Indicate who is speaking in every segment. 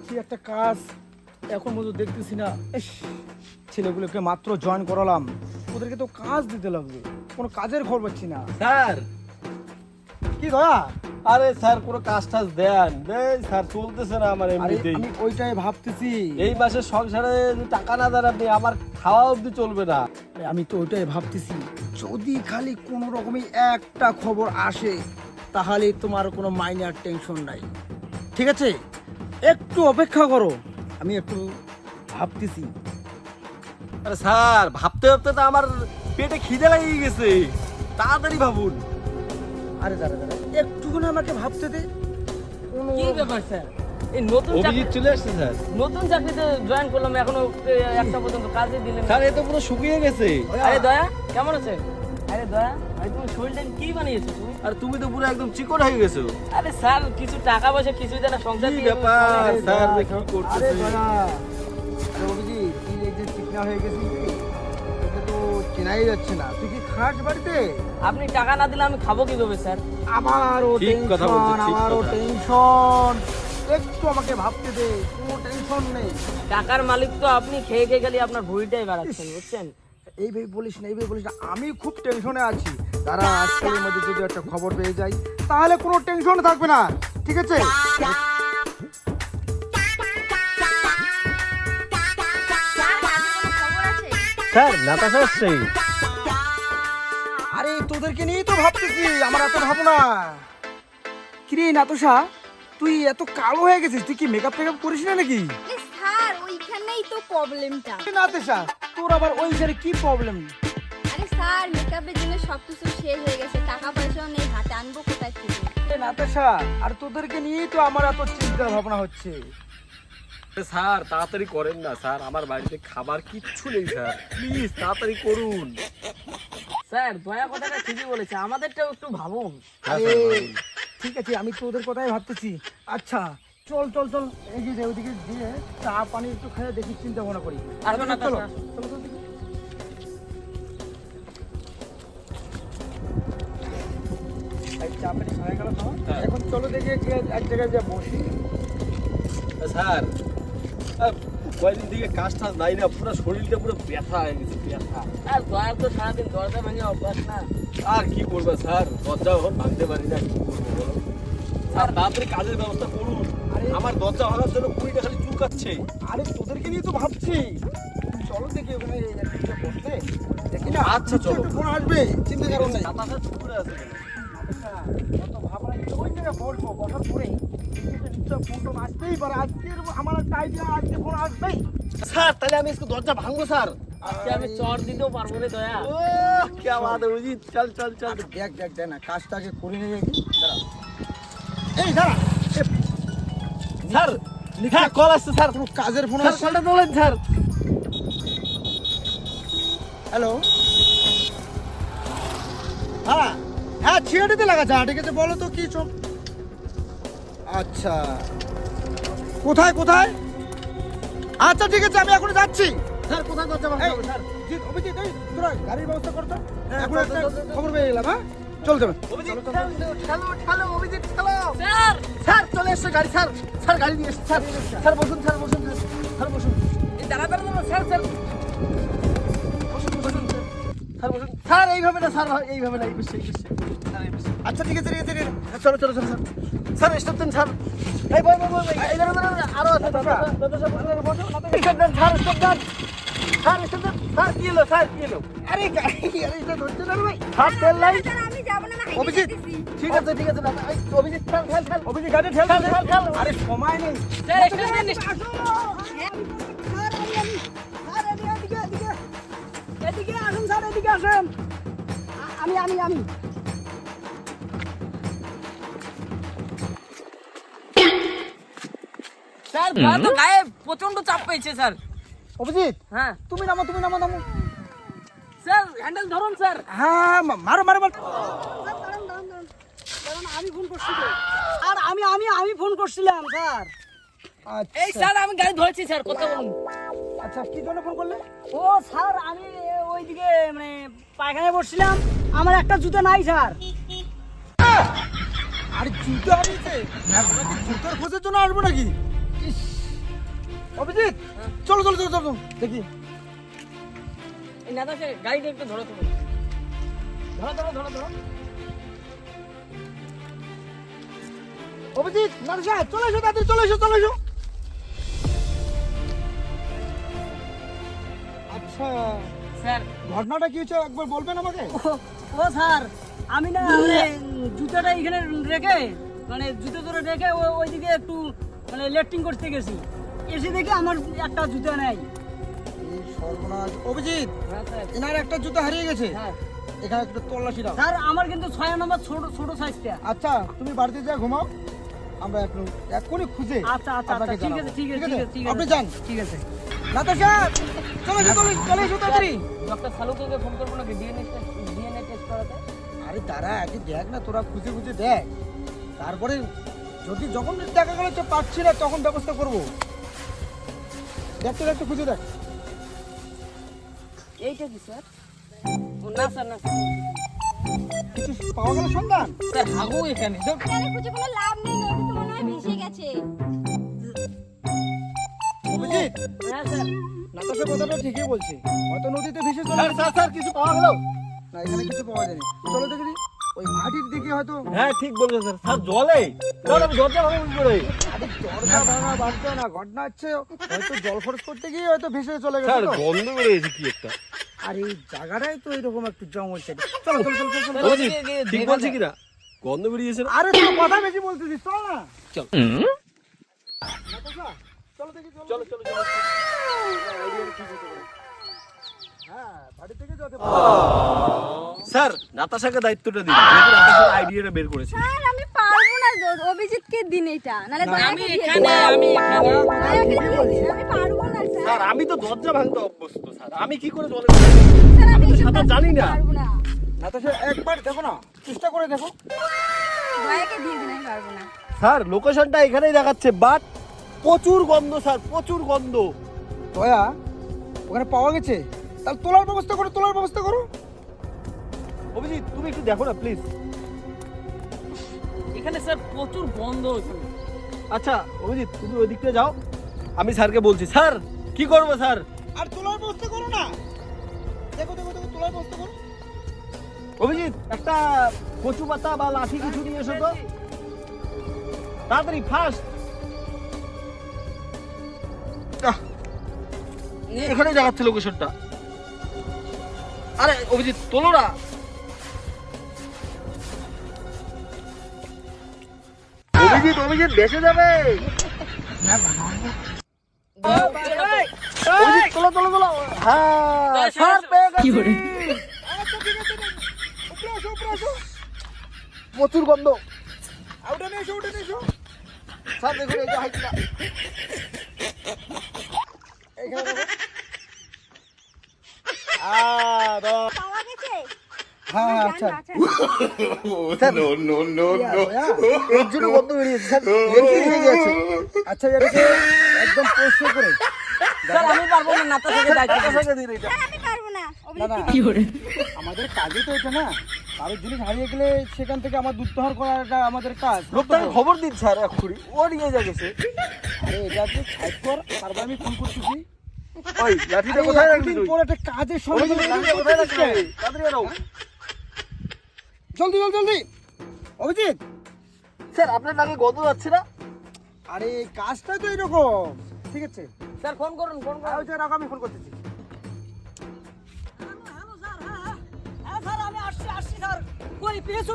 Speaker 1: ভাবছি একটা কাজ এখন পর্যন্ত দেখতেছি না। ইস, ছেলেগুলোকে মাত্র জয়েন করালাম, ওদেরকে তো কাজ দিতে লাগবে, কোনো কাজের খবর পাচ্ছি না।
Speaker 2: স্যার
Speaker 1: কি দয়া?
Speaker 2: আরে স্যার কোনো কাজ টাজ দেন দেন স্যার, চলতেছে না আমার
Speaker 1: আরে
Speaker 2: এমনিতেই।
Speaker 1: আমি ওইটাই ভাবতেছি।
Speaker 2: এই মাসে সংসারে যদি টাকা না দেন আপনি, আমার খাওয়া অবধি চলবে না।
Speaker 1: আরে আমি তো ওইটাই ভাবতেছি, যদি খালি কোনো রকমই একটা খবর আসে তাহলে তোমার কোনো মাইনে আর টেনশন নাই। ঠিক আছে, একটু অপেক্ষা করো, আমি একটু ভাবতেছি।
Speaker 2: আরে স্যার ভাবতে ভাবতে তো আমার পেটে খিদে লেগে গেছে, তাড়াতাড়ি ভাবুন।
Speaker 1: আরে দাঁড়া দাঁড়া, একটুখানি আমাকে ভাবতে দে। কোনো
Speaker 3: কি ব্যাপার স্যার? এই নতুন
Speaker 2: অভিজিৎ চলে আসছে স্যার।
Speaker 3: নতুন চাকরিতে জয়েন করলাম, এখনো একটা পর্যন্ত কাজে দিলেন না।
Speaker 2: স্যার এ তো পুরো শুকিয়ে গেছে।
Speaker 3: আরে দয়া, কেমন আছেন? আরে দয়া ভাই, তুমি শরীরটা কি বানিয়েছো তুমি?
Speaker 2: আর তুমি তো পুরো একদম চিকন হয়ে গেছো।
Speaker 3: আরে স্যার, কিছু টাকা পয়সা কিছু যেন সংসার
Speaker 2: কি
Speaker 3: দিয়ে
Speaker 2: ব্যাপার
Speaker 3: চলে।
Speaker 2: স্যার,
Speaker 1: আরে
Speaker 2: দেখি
Speaker 1: আরে
Speaker 2: করতেছে।
Speaker 1: দাঁড়া। আরে অভিজিৎ, তুই এই যে চিকনা হয়ে গেছিস, তোকে তো চেনাই যাচ্ছে না। তুই কি খাস বাড়িতে?
Speaker 3: আপনি টাকা না দিলে আমি খাবো কিভাবে স্যার?
Speaker 1: আমারও
Speaker 2: ঠিক কথা বলছো,
Speaker 1: টেনশন,
Speaker 2: ঠিক
Speaker 1: আমারও
Speaker 2: কথা।
Speaker 1: টেনশন। একটু আমাকে ভাবতে দে, কোনো টেনশন নেই।
Speaker 3: টাকার মালিক তো আপনি, খেয়ে খেয়ে খালি আপনার ভুঁড়িটাই বাড়াচ্ছেন, বুঝছেন?
Speaker 1: এইভাবে বলিস না, এইভাবে বলিস না, আমি খুব টেনশনে আছি। তারা আজকালের মধ্যে যদি একটা খবর পেয়ে যাই তাহলে কোনো টেনশন থাকবে না। ঠিক আছে?
Speaker 2: স্যার নাতাশা আসছে।
Speaker 1: আরে তোদেরকে নিয়েই তো ভাবতেছি, আমার এত ভাবো না। কিরে নাতশা, তুই এত কালো হয়ে গেছিস, তুই কি মেকআপ টেকআপ করিস না নাকি?
Speaker 4: এ স্যার, ওইখানেই তো প্রবলেমটা।
Speaker 1: নাতশা, তোর আবার ওই জায়গায় কি প্রবলেম?
Speaker 4: আরে স্যার, মেকআপের জন্য সবকিছু শেষ হয়ে গেছে, টাকা পয়সাও নেই হাতে, আনবো কোথায় থেকে?
Speaker 1: নাতশা, আর তোদেরকে নিয়েই তো আমার এত চিন্তা ভাবনা হচ্ছে।
Speaker 2: স্যার তাড়াতাড়ি করেন না স্যার, আমার বাড়িতে খাবার কিচ্ছু নেই স্যার, প্লিজ তাড়াতাড়ি করুন।
Speaker 3: স্যার দয়া কথাটা ঠিকই বলেছে, আমাদেরটাও একটু ভাবুন।
Speaker 1: আরে ঠিক আছে, আমি তো ওদের কথাই ভাবতেছি। আচ্ছা চল চল চল, এগিয়ে যাই, ওদিকে দিয়ে চা পানি একটু খেয়ে দেখি, চিন্তা ভাবনা করি।
Speaker 3: আসো না,
Speaker 1: চলো
Speaker 3: আসো।
Speaker 1: চলো চলো দেখি। এই চা পানি হয়ে গেল তো,
Speaker 2: হ্যাঁ।
Speaker 1: এখন চলো দেখি এক জায়গায় যা বসি।
Speaker 2: স্যার কয়েকদিন থেকে কাজ টাজ নাই না, পুরো শরীরটা পুরো ব্যথা হয়ে গেছে, ব্যথা।
Speaker 3: আর দয়ার তো সারাদিন দরজা ভেঙে অভ্যাস না।
Speaker 2: আর কি করবো স্যার, দরজা এখন ভাঙতে পারি না, কি করবো বলো? স্যার তাড়াতাড়ি কাজের ব্যবস্থা করুন,
Speaker 1: আরে
Speaker 2: আমার দরজা ভাঙার জন্য কুড়িটা খালি চুলকাচ্ছে।
Speaker 1: আরে তোদেরকে নিয়ে তো ভাবছি, চলো দেখি ওখানে একটা বসতে দেখি না।
Speaker 2: আচ্ছা, চলো।
Speaker 1: ফোন আসবে, চিন্তা করো না।
Speaker 2: নাতাশা চুপ করে আছে কেন?
Speaker 1: আচ্ছা, অত ভাবা নাই, ওই জায়গায় বসবো, বসার পরে নিশ্চয় ফোন টোন আসতেই পারে। আজকের আমার একটা আইডিয়া, আজকে ফোন আসবেই।
Speaker 2: স্যার তাহলে আমি इसको দরজা ভাঙবো স্যার।
Speaker 3: আজকে আমি চর দিতেও পারবো রে দয়া।
Speaker 2: ও क्या बात है अभिजीत, चल चल चल।
Speaker 1: আরে দেখ দেখ দেখ না, কাজটা আগে করে নিয়ে দেখি। দাঁড়া, এই দাঁড়া,
Speaker 2: স্যার হ্যাঁ কল আসছে স্যার,
Speaker 1: কোনো কাজের ফোন
Speaker 2: স্যার
Speaker 1: আসছে?
Speaker 2: কলটা তোলেন স্যার।
Speaker 1: হ্যালো, হ্যাঁ হ্যাঁ ছিয়াটিতে লাগাচ্ছে। হ্যাঁ ঠিক আছে, বলো তো কি চল। আচ্ছা কোথায় কোথায়? আচ্ছা ঠিক আছে, আমি এখন যাচ্ছি।
Speaker 2: স্যার কোথায় দরজা
Speaker 1: এই,
Speaker 2: ভাঙতে হবে স্যার?
Speaker 1: জিৎ, অভিজিৎ, এই তোরা গাড়ির ব্যবস্থা কর তো। এখন
Speaker 2: চল,
Speaker 1: একটা
Speaker 2: চল, চল, চল।
Speaker 1: খবর পেয়ে গেলাম। হ্যাঁ চল যাবে।
Speaker 2: অভিজিৎ ঠেলো ঠেলো অভিজিৎ ঠেলো।
Speaker 3: স্যার
Speaker 2: স্যার চলে এসছে গাড়ি, স্যার স্যার গাড়ি নিয়ে এসছে স্যার। স্যার বসুন স্যার, বসুন স্যার, স্যার বসুন।
Speaker 3: এই দাঁড়া দাঁড়া দাঁড়া, স্যার স্যার
Speaker 2: বসুন বসুন স্যার, বসুন স্যার। এইভাবে না স্যার, এইভাবে না, এই বসে, এই বসে। স্যার এই বসে।
Speaker 1: আচ্ছা ঠিক আছে ঠিক আছে ঠিক আছে।
Speaker 2: চলো চলো চলো sir. Sir stop then sir. এই বই বই বই, এই দাঁড়া দাঁড়া দাঁড়া, আরো আছে দাদা দাদা স্যার, বসো stop then sir, stop then sir, stop then sir. কি হলো স্যার, কি হলো?
Speaker 1: আরে গাড়ি আরে এটা ধরছে না রে ভাই।
Speaker 2: স্যার তেল নাই।
Speaker 4: স্যার, আমি যাবো না, আমি
Speaker 1: অভিজিৎ,
Speaker 4: যেতেছি।
Speaker 2: ঠিক আছে ঠিক আছে দাদা, এই অভিজিৎ ঠেল ঠেল ঠেল।
Speaker 1: অভিজিৎ গাড়ি ঠেল
Speaker 2: ঠেল, ঠেল, ঠেল।
Speaker 1: আরে সময় নেই।
Speaker 3: স্যার একটু দেন।
Speaker 4: হ্যাঁ,
Speaker 1: এদিকে আসুন স্যার, এদিকে আসেন। আমি
Speaker 3: স্যার দয়া তো গায়ে প্রচন্ড চাপ পেয়েছে স্যার।
Speaker 1: অভিজিৎ,
Speaker 3: হ্যাঁ
Speaker 1: তুমি নামো তুমি নামো নামো।
Speaker 3: স্যার হ্যান্ডেল ধরুন স্যার।
Speaker 1: হ্যাঁ মারো মারো মারো।
Speaker 5: আমি ফোন করছিলাম আর আমি ফোন করছিলাম স্যার।
Speaker 3: এই স্যার আমি গাড়ি ধরেছি স্যার, কথা বলুন।
Speaker 1: আচ্ছা কি জন্য ফোন করলে?
Speaker 5: ও স্যার, আমি ওইদিকে মানে পায়খানায় বসছিলাম, আমার একটা জুতো নাই স্যার।
Speaker 1: আরে জুতো হারিয়েছে? আমরা কি জুতোর খোঁজের জন্য আসবো নাকি? ইস, অভিজিৎ চলো চলো চলো চলো দেখি।
Speaker 3: এই নাতাশা গাড়িটা একটু ধরো তুমি। ধরো।
Speaker 1: অভিজিৎ নাতাশা চলে এসো, তাড়াতাড়ি চলে এসো। আচ্ছা
Speaker 3: স্যার
Speaker 1: ঘটনাটা কি হচ্ছে একবার বলবেন আমাকে?
Speaker 5: ও স্যার, আমি না মানে জুতোটা এখানে রেখে মানে জুতো ধরে রেখে ওইদিকে একটু মানে লেট্রিন করতে গেছি, এসে দেখে আমার একটা জুতো নেই।
Speaker 1: এই সর্বনাশ। অভিজিৎ
Speaker 3: হ্যাঁ স্যার।
Speaker 1: এনার একটা জুতো হারিয়ে গেছে,
Speaker 3: হ্যাঁ
Speaker 1: এখানে একটু তল্লাশি দাও।
Speaker 5: স্যার আমার কিন্তু 6 নম্বর ছোট সাইজটা।
Speaker 1: আচ্ছা তুমি বাড়িতে যা ঘুমাও, আমরা এক্ষুনি খুঁজে
Speaker 5: আচ্ছা
Speaker 1: আপনাকে
Speaker 5: ঠিক
Speaker 1: জানাবো।
Speaker 5: আছে ঠিক আছে ঠিক আছে
Speaker 1: আপনি যান।
Speaker 5: ঠিক আছে।
Speaker 1: নাতাশা চলে এসো তাড়াতাড়ি।
Speaker 3: ডক্টর সালুকে ফোন করবো নাকি ডিএনএ টেস্ট করাতে?
Speaker 1: আরে তারা আগে দেখ না, তোরা খুঁজে দেখ, তারপরে যদি যখন দেখা গেল যে পাচ্ছি না তখন ব্যবস্থা করবো। দেখতে খুঁজে দেখ।
Speaker 3: এইটা কি স্যার? ও না স্যার না
Speaker 1: কিছু পাওয়া গেল সন্ধান?
Speaker 3: স্যার হাগু এখানে।
Speaker 4: এখানে খুঁজে কোনো লাভ নেই, নদী তো মনে হয় ভেসে গেছে।
Speaker 1: অভিজিৎ
Speaker 3: হ্যাঁ স্যার।
Speaker 1: নাতাশা কথাটা ঠিকই বলছে, হয়তো নদীতে ভেসে চলে
Speaker 2: স্যার
Speaker 1: গেছে।
Speaker 2: স্যার স্যার কিছু পাওয়া গেল?
Speaker 1: না এখানে কিছু পাওয়া যায়নি, চলো দেখি ওই ভাটির দিকে হয়তো।
Speaker 2: হ্যাঁ ঠিক বলছেন স্যার। স্যার জলে দরজা ভাঙা কি করে?
Speaker 1: আরে দরজা ভাঙা বাঁধতে না, ঘটনা হচ্ছে হয়তো জল খরচ করতে গিয়ে হয়তো ভেসে চলে গেছে তো।
Speaker 2: গন্ধ বেরিয়েছে কি একটা।
Speaker 1: আর এই জায়গাটাই তো এরকম একটু জঙ্গল ছিল। চলো
Speaker 2: অভিজিৎ ঠিক বলছি কিনা? গন্ধ বেরিয়েছে না?
Speaker 1: আরে তুই কথা বেশি বলতেছিস, চল না।
Speaker 2: চল।
Speaker 1: নাতাশা, চলো দেখি
Speaker 2: চলো।
Speaker 1: হ্যাঁ বাড়ি থেকে যেতে
Speaker 2: স্যার নাতাশাকে দায়িত্বটা দিন, যেহেতু নাতাশার আইডিয়াটা বের করেছে।
Speaker 4: স্যার আমি পারবো না, অভিজিৎকে দিন এটা, নালে
Speaker 3: আমি এখানে।
Speaker 4: আমি পারবো না স্যার।
Speaker 2: স্যার আমি তো দরজা ভাঙতে অভ্যস্ত স্যার, আমি কি করে জলে
Speaker 4: স্যার
Speaker 2: আমি তো
Speaker 4: এসব
Speaker 2: সাঁতার
Speaker 4: কাজ
Speaker 2: জানি
Speaker 4: করতে
Speaker 2: না।
Speaker 4: পারবো না।
Speaker 1: নাতাশা একবার দেখো না, চেষ্টা করে দেখো।
Speaker 4: দয়াকে দিয়ে দিন, আমি পারবো না।
Speaker 2: স্যার লোকেশনটা এখানেই দেখাচ্ছে, বাট প্রচুর গন্ধ স্যার, প্রচুর গন্ধ।
Speaker 1: দয়া ওখানে পাওয়া গেছে, তাহলে তোলার ব্যবস্থা করো।
Speaker 2: অভিজিৎ তুমি একটু দেখো না প্লিজ।
Speaker 3: এখানে স্যার প্রচুর বন্ধ এখানে।
Speaker 2: আচ্ছা অভিজিৎ তুমি ওই দিকটা যাও, আমি স্যারকে বলছি। স্যার কি করবো স্যার?
Speaker 1: আর তোলার ব্যবস্থা করো না, দেখো তোলার ব্যবস্থা করো।
Speaker 2: অভিজিৎ একটা কচু পাতা বা লাঠি কিছু নিয়ে এসো তো তাড়াতাড়ি, ফাস্ট। এখানে দেখাচ্ছে লোকেশনটা। আরে অভিজিৎ তোলো না। অভিজিৎ বেঁচে যাবে। অভিজিৎ তোলো। হ্যাঁ স্যার পেয়ে গেছি।
Speaker 1: আচ্ছা ঠিক আছে, উপরে আসো।
Speaker 2: প্রচুর গন্ধ।
Speaker 1: উঠে নিয়ে এসো।
Speaker 2: স্যার দেখুন এই যে হাইটটা।
Speaker 1: এইখানে দেখো।
Speaker 4: পাওয়া গেছে?
Speaker 1: হ্যাঁ আচ্ছা।
Speaker 2: এর জন্য গন্ধ বেরিয়েছে স্যার, লেগে গেছে।
Speaker 1: আচ্ছা এটাকে একদম পরিষ্কার করে।
Speaker 3: স্যার আমি পারবো না, নাতাশাকে দায়িত্ব দিন।
Speaker 2: নাতাশাকে দিন এটা।
Speaker 4: স্যার আমি পারবো না।
Speaker 1: না আমাদের কাজই তো এটা না, কারোর জিনিস হারিয়ে গেলে সেখান থেকে আমার উদ্ধার করাটা আমাদের কাজ।
Speaker 2: লোকটাকে খবর দিন স্যার এক্ষুনি, ও নিয়ে যা গেছে।
Speaker 1: আরে এটা তুই সাইড কর, তারপর আমি ফোন করতেছি।
Speaker 2: ওই লাঠিটা কোথায় রাখবি
Speaker 1: দিন
Speaker 2: তুই?
Speaker 1: পর একটা কাজের সময়
Speaker 2: অভিজিৎ, লাঠিটা কোথায় রাখবি? তাড়াতাড়ি বেরো।
Speaker 1: জলদি অভিজিৎ।
Speaker 2: স্যার আপনার নাকে গন্ধ যাচ্ছে না?
Speaker 1: আরে কাজটা তো এরকম, ঠিক আছে।
Speaker 3: স্যার ফোন করুন।
Speaker 1: ওই যে রাখো, আমি ফোন করতেছি।
Speaker 5: Hello sir. হ্যাঁ স্যার আমি আসছি স্যার। কই পেয়েছো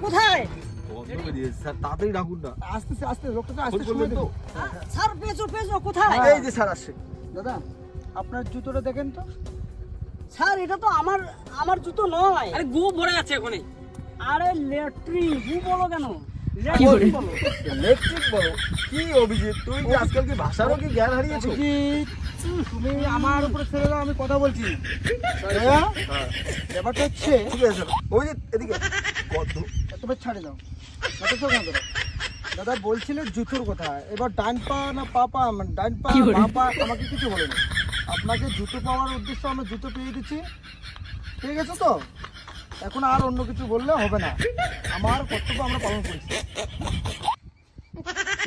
Speaker 5: কোথায়?
Speaker 2: গন্ধ বেরিয়েছে স্যার, তাড়াতাড়ি রাখুন না।
Speaker 1: আস্তে লোকটা তো আসতে
Speaker 2: ফোন
Speaker 1: সময়
Speaker 2: করবেন তো?
Speaker 1: দেবে।
Speaker 5: স্যার পেয়েছো কোথায়?
Speaker 2: এই যে স্যার আসছে।
Speaker 1: দাদা আপনার জুতোটা দেখেন তো।
Speaker 5: স্যার এটা তো আমার জুতো নয়।
Speaker 3: আরে গু ভরে আছে ওখানে।
Speaker 5: আরে ল্যাট্রিন, গু বলো কেন?
Speaker 2: ইলেকট্রিক বলো কি অভিজিৎ, তুই কি আজকাল কি ভাষারও কি জ্ঞান হারিয়েছো?
Speaker 1: অভিজিৎ, তুমি আমার উপরে ছেড়ে দাও, আমি কথা বলছি। দয়া, ব্যাপারটা হচ্ছে
Speaker 2: ঠিক আছে স্যার। অভিজিৎ এদিকে। গন্ধ।
Speaker 1: তুমি ছাড়ে দাও। দাদা বলছিলেন জুতোর কথা, এবার ডান পা না পাপা, ডান পা বাপা আমাকে কিছু বলেনি। আপনাকে জুতো পাওয়ার উদ্দেশ্য আমি জুতো পেয়ে দিচ্ছি, ঠিক আছে তো? এখন আর অন্য কিছু বললে হবে না, আমার কর্তব্য আমরা পালন করেছি।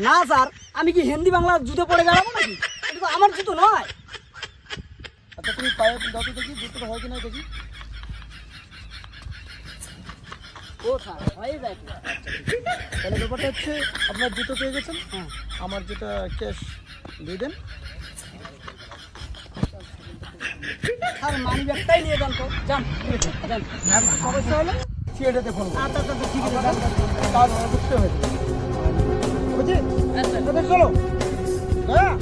Speaker 5: না স্যার, আমি কি হিন্দি বাংলা জুতো পরে বেড়াবো নাকি? এটা তো আমার জুতো নয়।
Speaker 1: আচ্ছা তুমি পায়ে দাও তো দেখি জুতোটা হয় কিনা দেখি।
Speaker 5: ও স্যার হয়ে যায় তো।
Speaker 1: তাহলে ব্যাপারটা হচ্ছে আপনার জুতো পেয়ে গেছেন, আমার যেটা ক্যাশ দিয়ে দেন।
Speaker 5: স্যার মানি ব্যাগটাই নিয়ে যান তো, যান যান।
Speaker 1: সমস্যা হলে সিএটাতে ফোন করুন।
Speaker 5: আচ্ছা আচ্ছা ঠিক আছে যান।
Speaker 1: কাজ বুঝতে হয়েছে বুঝছি, চলো দয়া